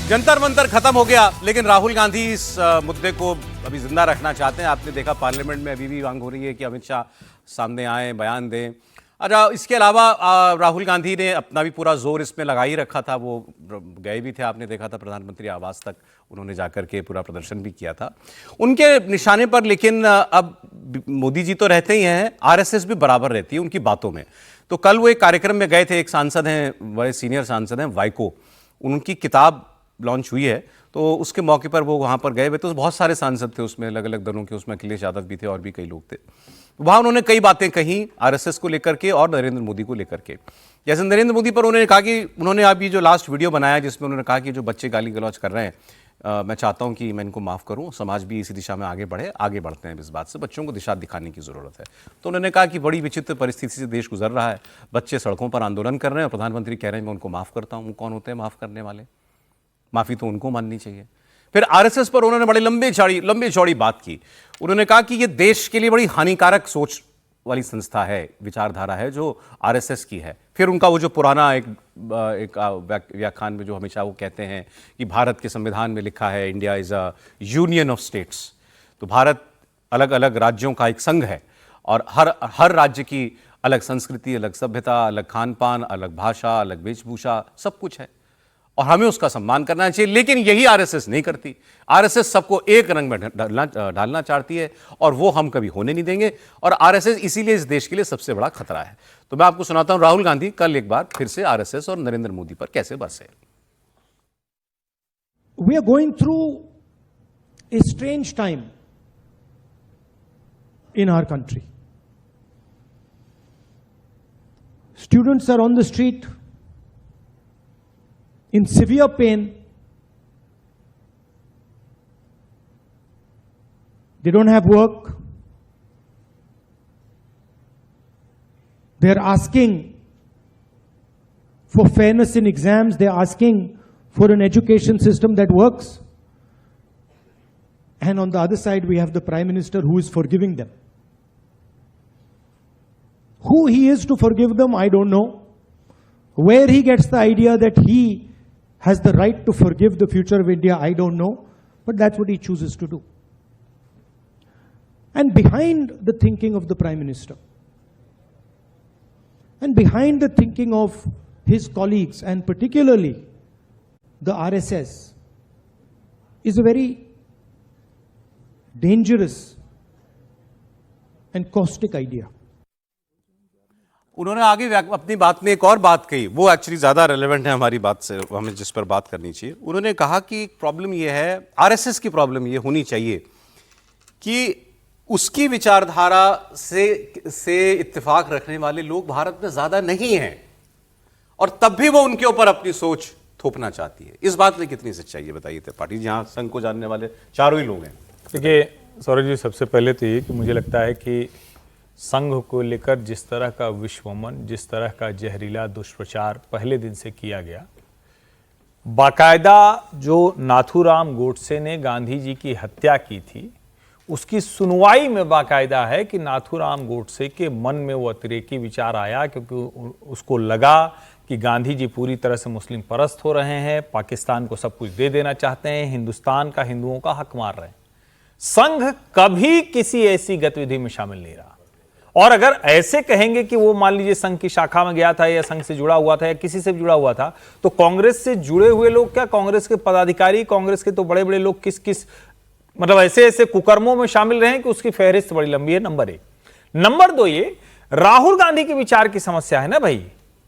जंतर मंतर खत्म हो गया, लेकिन राहुल गांधी इस मुद्दे को अभी जिंदा रखना चाहते हैं। आपने देखा पार्लियामेंट में अभी भी मांग हो रही है कि अमित शाह सामने आए, बयान दें। अच्छा, इसके अलावा राहुल गांधी ने अपना भी पूरा जोर इसमें लगा ही रखा था। वो गए भी थे, आपने देखा था प्रधानमंत्री आवास तक उन्होंने जाकर के पूरा प्रदर्शन भी किया था उनके निशाने पर। लेकिन अब मोदी जी तो रहते ही हैं, आरएसएस भी बराबर रहती है उनकी बातों में। तो कल वो एक कार्यक्रम में गए थे, एक सांसद हैं, बड़े सीनियर सांसद हैं वाइको, उनकी किताब लॉन्च हुई है, तो उसके मौके पर वो वहाँ पर गए हुए। तो बहुत सारे सांसद थे उसमें, अलग अलग दलों के, उसमें अखिलेश यादव भी थे और भी कई लोग थे। वहाँ उन्होंने कई बातें कही आरएसएस को लेकर के और नरेंद्र मोदी को लेकर के। जैसे नरेंद्र मोदी पर उन्होंने कहा कि उन्होंने अभी जो लास्ट वीडियो बनाया जिसमें उन्होंने कहा कि जो बच्चे गाली गलौज कर रहे हैं, मैं चाहता हूं कि मैं इनको माफ़ करूं, समाज भी इसी दिशा में आगे बढ़े, आगे बढ़ते हैं इस बात से, बच्चों को दिशा दिखाने की ज़रूरत है। तो उन्होंने कहा कि बड़ी विचित्र परिस्थिति से देश गुजर रहा है, बच्चे सड़कों पर आंदोलन कर रहे हैं और प्रधानमंत्री कह रहे हैं मैं उनको माफ़ करता हूं। कौन होते हैं माफ़ करने वाले? माफ़ी तो उनको माननी चाहिए। फिर आरएसएस पर उन्होंने बड़ी लंबी चौड़ी बात की। उन्होंने कहा कि ये देश के लिए बड़ी हानिकारक सोच वाली संस्था है, विचारधारा है जो आरएसएस की है। फिर उनका वो जो पुराना एक व्याख्यान में जो हमेशा वो कहते हैं कि भारत के संविधान में लिखा है India is a union of states, तो भारत अलग अलग राज्यों का एक संघ है और हर राज्य की अलग संस्कृति, अलग सभ्यता, अलग खान पान, अलग भाषा, अलग वेशभूषा, सब कुछ है और हमें उसका सम्मान करना चाहिए। लेकिन यही आरएसएस नहीं करती। आरएसएस सबको एक रंग में डालना चाहती है और वो हम कभी होने नहीं देंगे। और आरएसएस इसीलिए इस देश के लिए सबसे बड़ा खतरा है। तो मैं आपको सुनाता हूं राहुल गांधी कल एक बार फिर से आरएसएस और नरेंद्र मोदी पर कैसे बरसे। We are going through a strange time in our country. Students are on the street in severe pain. They don't have work. They're asking for fairness in exams. They're asking for an education system that works. And on the other side, we have the Prime Minister who is forgiving them. Who he is to forgive them, I don't know. Where he gets the idea that he has the right to forgive the future of India, I don't know. But that's what he chooses to do. And behind the thinking of the Prime Minister, and behind the thinking of his colleagues, and particularly the RSS, is a very dangerous and caustic idea. उन्होंने आगे अपनी बात में एक और बात कही, वो एक्चुअली ज़्यादा रेलेवेंट है हमारी बात से, हमें जिस पर बात करनी चाहिए। उन्होंने कहा कि प्रॉब्लम ये है, आरएसएस की प्रॉब्लम ये होनी चाहिए कि उसकी विचारधारा से इत्तेफाक रखने वाले लोग भारत में ज़्यादा नहीं हैं और तब भी वो उनके ऊपर अपनी सोच थोपना चाहती है। इस बात में कितनी सच्चाई है बताइए त्रिपाठी, जहाँ संघ को जानने वाले चारों ही लोग हैं। देखिए सौरभ जी, सबसे पहले तो ये कि मुझे लगता है कि संघ को लेकर जिस तरह का विश्वमन, जिस तरह का जहरीला दुष्प्रचार पहले दिन से किया गया, बाकायदा जो नाथूराम गोडसे ने गांधी जी की हत्या की थी उसकी सुनवाई में बाकायदा है कि नाथूराम गोडसे के मन में वो अतिरेकी विचार आया, क्योंकि उसको लगा कि गांधी जी पूरी तरह से मुस्लिम परस्त हो रहे हैं, पाकिस्तान को सब कुछ दे देना चाहते हैं, हिंदुस्तान का हिंदुओं का हक मार रहे हैं। संघ कभी किसी ऐसी गतिविधि में शामिल नहीं रहा। और अगर ऐसे कहेंगे कि वो मान लीजिए संघ की शाखा में गया था या संघ से जुड़ा हुआ था या किसी से जुड़ा हुआ था, तो कांग्रेस से जुड़े हुए लोग क्या, कांग्रेस के पदाधिकारी, कांग्रेस के तो बड़े बड़े लोग किस किस मतलब ऐसे कुकर्मों में शामिल रहे कि उसकी फहरिस्त बड़ी लंबी है। नंबर 1। नंबर 2, ये राहुल गांधी के विचार की समस्या है ना भाई।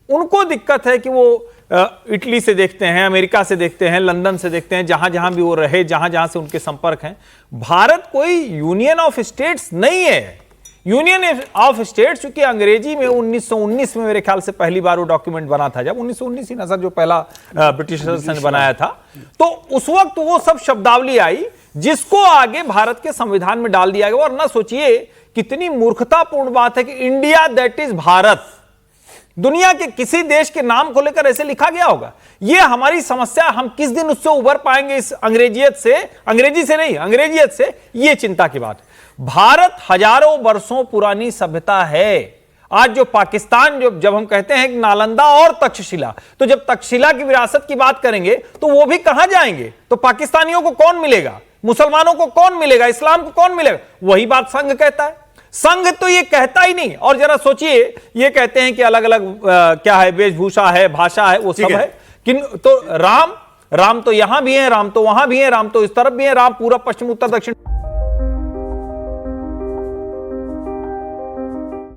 उनको दिक्कत है कि वो इटली से देखते हैं, अमेरिका से देखते हैं, लंदन से देखते हैं, जहां जहां भी वो रहे, जहां जहां से उनके संपर्क हैं। भारत कोई यूनियन ऑफ स्टेट्स नहीं है। यूनियन ऑफ स्टेट्स चूंकि अंग्रेजी में 1919 में मेरे ख्याल से पहली बार वो डॉक्यूमेंट बना था, जब 1919 ही नजर जो पहला ब्रिटिशर्स ने बनाया था, तो उस वक्त वो सब शब्दावली आई जिसको आगे भारत के संविधान में डाल दिया गया। और ना सोचिए कितनी मूर्खतापूर्ण बात है कि इंडिया दैट इज भारत, दुनिया के किसी देश के नाम को लेकर ऐसे लिखा गया होगा। यह हमारी समस्या, हम किस दिन उससे उबर पाएंगे इस अंग्रेजियत से, अंग्रेजी से नहीं अंग्रेजियत से, यह चिंता की बात है। भारत हजारों वर्षों पुरानी सभ्यता है। आज जो पाकिस्तान, जो जब हम कहते हैं कि नालंदा और तक्षशिला, तो जब तक्षशिला की विरासत की बात करेंगे तो वो भी कहां जाएंगे? तो पाकिस्तानियों को कौन मिलेगा, मुसलमानों को कौन मिलेगा, इस्लाम को कौन मिलेगा? वही बात संघ कहता है। संघ तो ये कहता ही नहीं। और जरा सोचिए, ये कहते हैं कि अलग अलग क्या है, वेशभूषा है, भाषा है, वो सब है, तो राम तो यहां भी है, राम तो वहां भी है, राम तो इस तरफ भी है, राम पूरा पश्चिम उत्तर दक्षिण